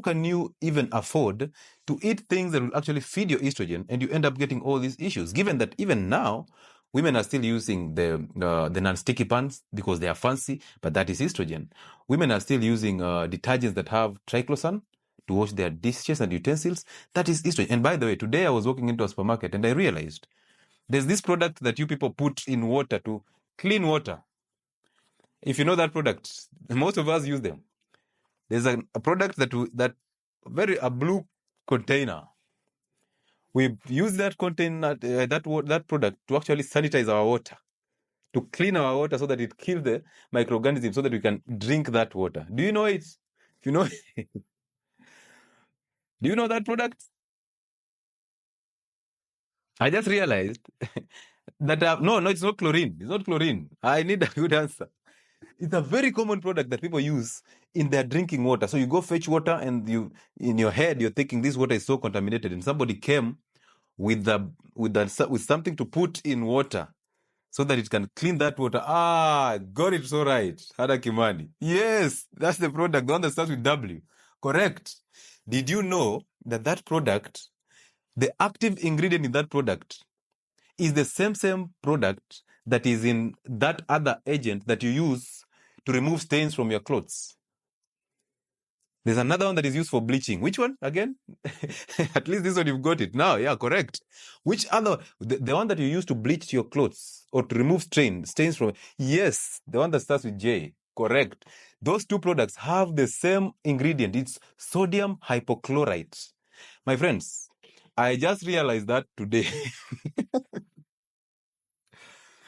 can you even afford to eat things that will actually feed your estrogen, and you end up getting all these issues, given that even now women are still using the non-sticky pans because they are fancy, but that is estrogen. Women are still using detergents that have triclosan to wash their dishes and utensils. That is estrogen. And by the way, today I was walking into a supermarket and I realized there's this product that you people put in water to clean water. If you know that product, most of us use them. There's a product a blue container. We use that container, that product to actually sanitize our water, to clean our water so that it kills the microorganisms so that we can drink that water. Do you know it? If you know, do you know that product? I just realized that no, it's not chlorine. It's not chlorine. I need a good answer. It's a very common product that people use in their drinking water. So you go fetch water, and you, in your head, you're thinking this water is so contaminated, and somebody came with something to put in water so that it can clean that water. Got it so right. Hada Kimani. Yes, that's the product, the one that starts with W. Correct. Did you know that product, the active ingredient in that product, is the same product that is in that other agent that you use to remove stains from your clothes? There's another one that is used for bleaching. Which one again? At least this one you've got it now. Yeah, correct. Which other? The one that you use to bleach your clothes or to remove stains from? Yes, the one that starts with J. Correct. Those two products have the same ingredient. It's sodium hypochlorite. My friends, I just realized that today.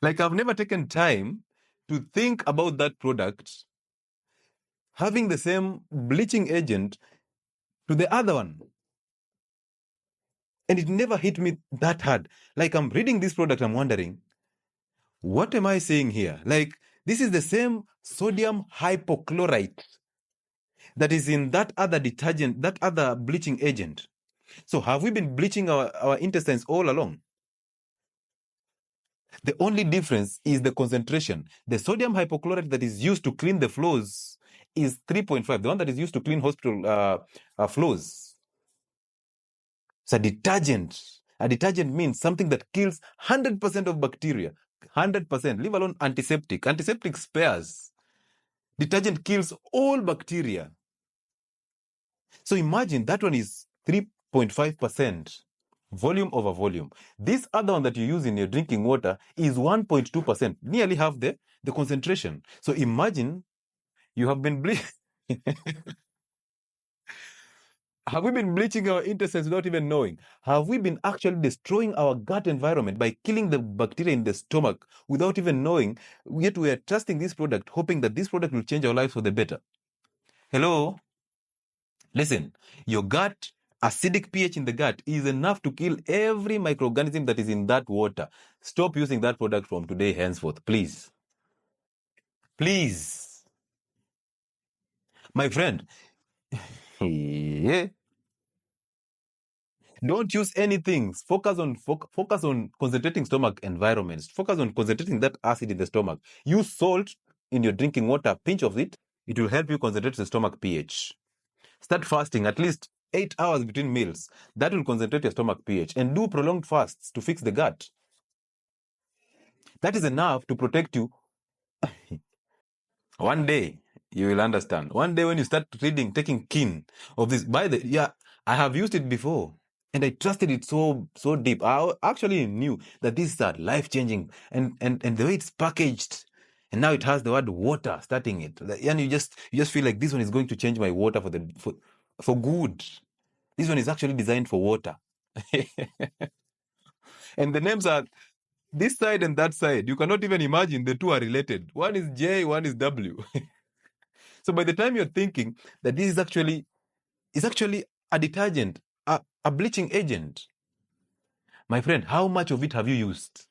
Like, I've never taken time to think about that product having the same bleaching agent to the other one. And it never hit me that hard. Like, I'm reading this product, I'm wondering, what am I saying here? Like, this is the same sodium hypochlorite that is in that other detergent, that other bleaching agent. So have we been bleaching our intestines all along? The only difference is the concentration. The sodium hypochlorite that is used to clean the floors is 3.5. The one that is used to clean hospital floors. It's a detergent. A detergent means something that kills 100% of bacteria. 100%. Leave alone antiseptic. Antiseptic spares. Detergent kills all bacteria. So imagine that one is 3.5%. Volume over volume. This other one that you use in your drinking water is 1.2%, nearly half the concentration. So imagine you have been have we been bleaching our intestines without even knowing? Have we been actually destroying our gut environment by killing the bacteria in the stomach without even knowing? Yet we are trusting this product, hoping that this product will change our lives for the better. Hello? Listen, your gut, acidic pH in the gut is enough to kill every microorganism that is in that water. Stop using that product from today henceforth, please. Please. My friend, don't use anything. Focus on concentrating stomach environments. Focus on concentrating that acid in the stomach. Use salt in your drinking water, pinch of it. It will help you concentrate the stomach pH. Start fasting at least 8 hours between meals. That will concentrate your stomach pH. And do prolonged fasts to fix the gut. That is enough to protect you. One day, you will understand. One day when you start reading, taking keen of this, I have used it before. And I trusted it so deep. I actually knew that this is life-changing. And the way it's packaged, and now it has the word water starting it. And you just feel like this one is going to change my water for good. This one is actually designed for water. And the names are this side and that side. You cannot even imagine the two are related. One is J, one is W. So by the time you're thinking that this is actually a detergent, a bleaching agent, my friend, how much of it have you used?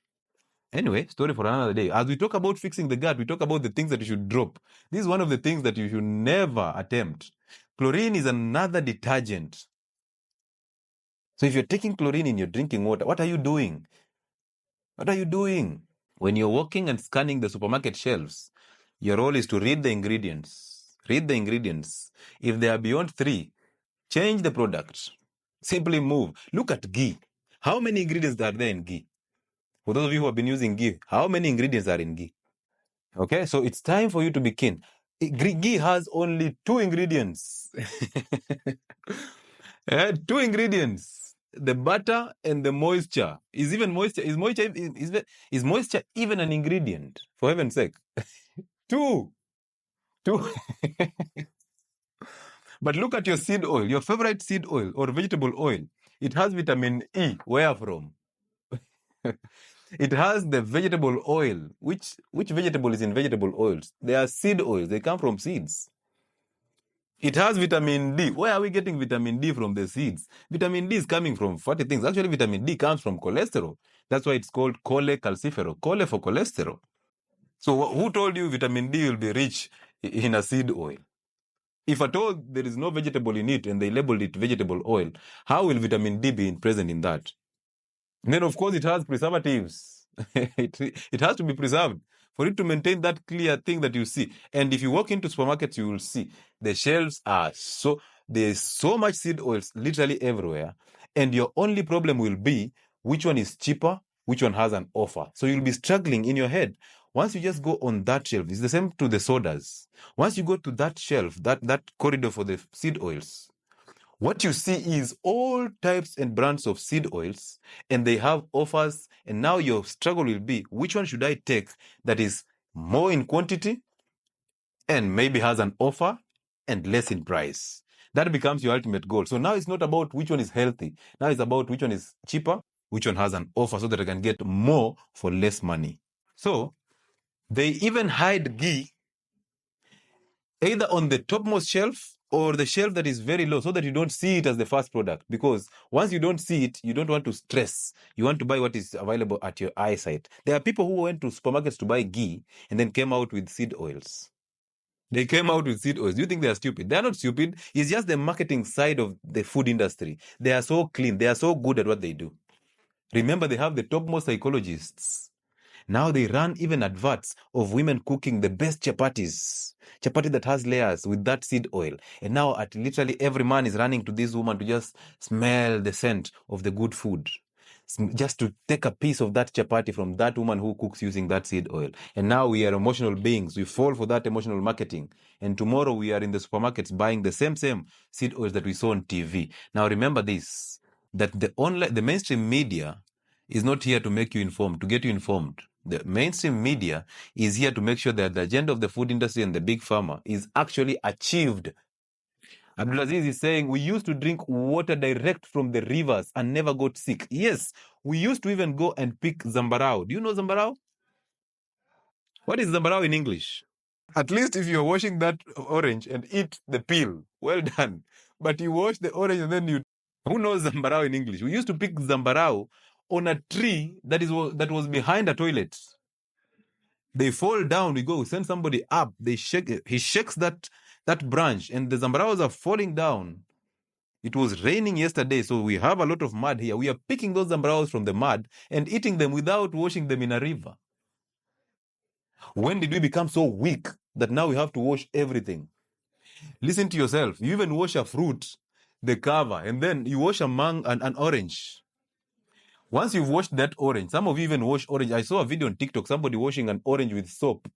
Anyway, story for another day. As we talk about fixing the gut, we talk about the things that you should drop. This is one of the things that you should never attempt. Chlorine is another detergent. So if you're taking chlorine in your drinking water, what are you doing? What are you doing? When you're walking and scanning the supermarket shelves, your role is to read the ingredients. Read the ingredients. If they are beyond 3, Change the product. Simply move. Look at ghee. How many ingredients are there in ghee? For those of you who have been using ghee, how many ingredients are in ghee? Okay, so it's time for you to be keen. Ghee has only 2 ingredients. Two ingredients: the butter and the moisture. Is even moisture? Is moisture even an ingredient? For heaven's sake, two, two. But look at your seed oil, your favorite seed oil or vegetable oil. It has vitamin E. Where from? It has the vegetable oil. Which vegetable is in vegetable oils? They are seed oils. They come from seeds. It has vitamin D. Where are we getting vitamin D from the seeds? Vitamin D is coming from fatty things. Actually, vitamin D comes from cholesterol. That's why it's called cholecalciferol. Chole for cholesterol. So who told you vitamin D will be rich in a seed oil? If at all there is no vegetable in it and they labeled it vegetable oil, how will vitamin D be present in that? And then, of course, it has preservatives. it has to be preserved for it to maintain that clear thing that you see. And if you walk into supermarkets, you will see the shelves are there's so much seed oils literally everywhere. And your only problem will be which one is cheaper, which one has an offer. So you'll be struggling in your head. Once you just go on that shelf, it's the same to the sodas. Once you go to that shelf, that corridor for the seed oils, what you see is all types and brands of seed oils, and they have offers. And now your struggle will be, which one should I take that is more in quantity and maybe has an offer and less in price? That becomes your ultimate goal. So now it's not about which one is healthy. Now it's about which one is cheaper, which one has an offer so that I can get more for less money. So they even hide ghee either on the topmost shelf or the shelf that is very low so that you don't see it as the first product. Because once you don't see it, you don't want to stress. You want to buy what is available at your eyesight. There are people who went to supermarkets to buy ghee and then came out with seed oils. They came out with seed oils. Do you think they are stupid? They are not stupid. It's just the marketing side of the food industry. They are so clean. They are so good at what they do. Remember, they have the topmost psychologists. Now they run even adverts of women cooking the best chapatis that has layers with that seed oil. And now at literally every man is running to this woman to just smell the scent of the good food, just to take a piece of that chapati from that woman who cooks using that seed oil. And now we are emotional beings. We fall for that emotional marketing. And tomorrow we are in the supermarkets buying the same seed oils that we saw on TV. Now remember this, that the mainstream media is not here to make you informed, to get you informed. The mainstream media is here to make sure that the agenda of the food industry and the big pharma is actually achieved. Abdulaziz is saying, we used to drink water direct from the rivers and never got sick. Yes, we used to even go and pick zambarao. Do you know zambarao? What is zambarao in English? At least if you're washing that orange and eat the peel, well done. But you wash the orange and then you... Who knows zambarao in English? We used to pick zambarao on a tree that was behind a toilet. They fall down, we send somebody up, he shakes that branch, and the zambaraos are falling down. It was raining yesterday, so we have a lot of mud here. We are picking those zambaraos from the mud and eating them without washing them in a river. When did we become so weak that now we have to wash everything? Listen to yourself. You even wash a fruit, the cover, and then you wash an orange. Once you've washed that orange, some of you even wash orange. I saw a video on TikTok, somebody washing an orange with soap.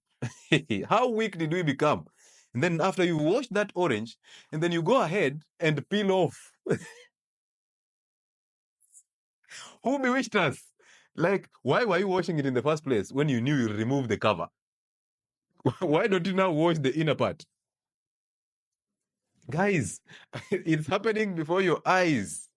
How weak did we become? And then after you wash that orange, and then you go ahead and peel off. Who bewitched us? Like, why were you washing it in the first place when you knew you remove the cover? Why don't you now wash the inner part? Guys, it's happening before your eyes.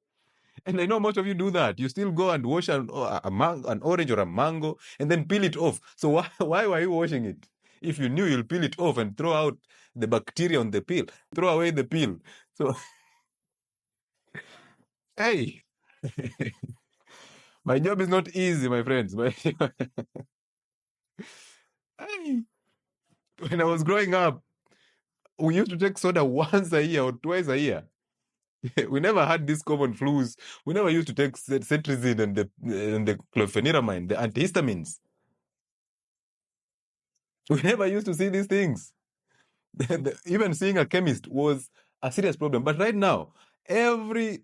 And I know most of you do that. You still go and wash an orange or a mango and then peel it off. So why were you washing it? If you knew you'll peel it off and throw out the bacteria on the peel, throw away the peel. So, hey, my job is not easy, my friends. Hey, when I was growing up, we used to take soda once a year or twice a year. We never had these common flus. We never used to take cetirizine and the chlorpheniramine, the antihistamines. We never used to see these things. Even seeing a chemist was a serious problem. But right now, every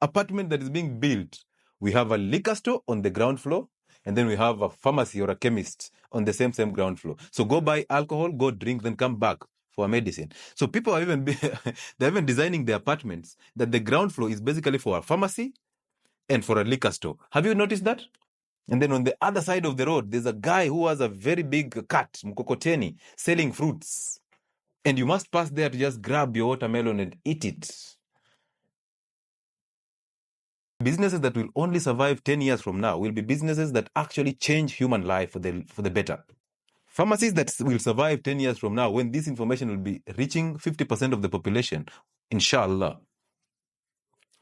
apartment that is being built, we have a liquor store on the ground floor, and then we have a pharmacy or a chemist on the same ground floor. So go buy alcohol, go drink, then come back for a medicine. So people are even they're even designing the apartments that the ground floor is basically for a pharmacy and for a liquor store. Have you noticed that? And then on the other side of the road, there's a guy who has a very big cart, mkokoteni, selling fruits. And you must pass there to just grab your watermelon and eat it. Businesses that will only survive 10 years from now will be businesses that actually change human life for the better. Pharmacies that will survive 10 years from now, when this information will be reaching 50% of the population, inshallah.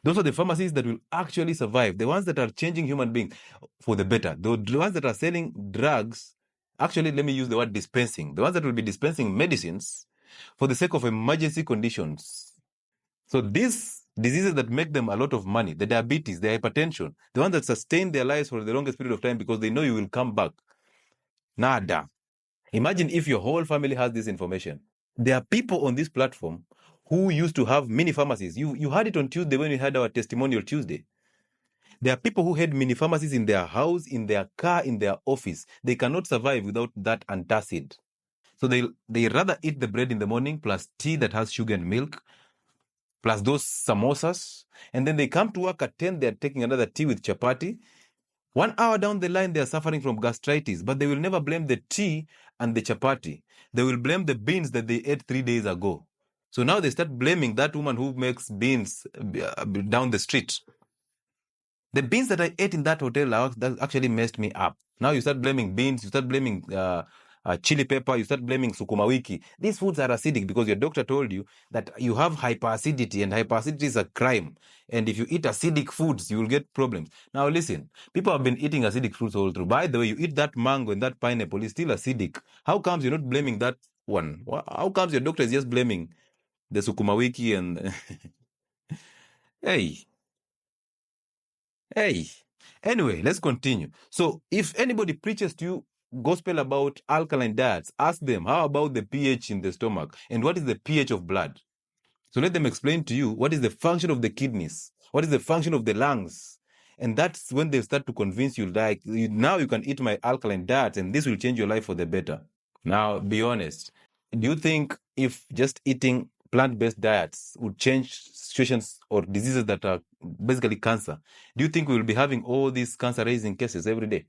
Those are the pharmacies that will actually survive, the ones that are changing human beings for the better. The ones that are selling drugs, actually, let me use the word dispensing. The ones that will be dispensing medicines for the sake of emergency conditions. So these diseases that make them a lot of money, the diabetes, the hypertension, the ones that sustain their lives for the longest period of time because they know you will come back. Nada. Imagine if your whole family has this information. There are people on this platform who used to have mini pharmacies. You had it on Tuesday when we had our testimonial Tuesday. There are people who had mini pharmacies in their house, in their car, in their office. They cannot survive without that antacid. So they rather eat the bread in the morning plus tea that has sugar and milk, plus those samosas. And then they come to work at 10, they're taking another tea with chapati. 1 hour down the line, they're suffering from gastritis, but they will never blame the tea and the chapati. They will blame the beans that they ate 3 days ago. So now they start blaming that woman who makes beans down the street. The beans that I ate in that hotel that actually messed me up. Now you start blaming beans, you start blaming chili pepper, you start blaming sukuma wiki. These foods are acidic because your doctor told you that you have hyperacidity, and hyperacidity is a crime. And if you eat acidic foods, you will get problems. Now listen, people have been eating acidic fruits all through. By the way, you eat that mango and that pineapple, is still acidic. How comes you're not blaming that one? How comes your doctor is just blaming the sukuma wiki and... Hey. Anyway, let's continue. So if anybody preaches to you gospel about alkaline diets, ask them, how about the pH in the stomach? And what is the pH of blood? So let them explain to you what is the function of the kidneys, what is the function of the lungs. And that's when they start to convince you, like, now you can eat my alkaline diet and this will change your life for the better. Now, be honest. Do you think if just eating plant-based diets would change situations or diseases that are basically cancer, do you think we will be having all these cancer-raising cases every day?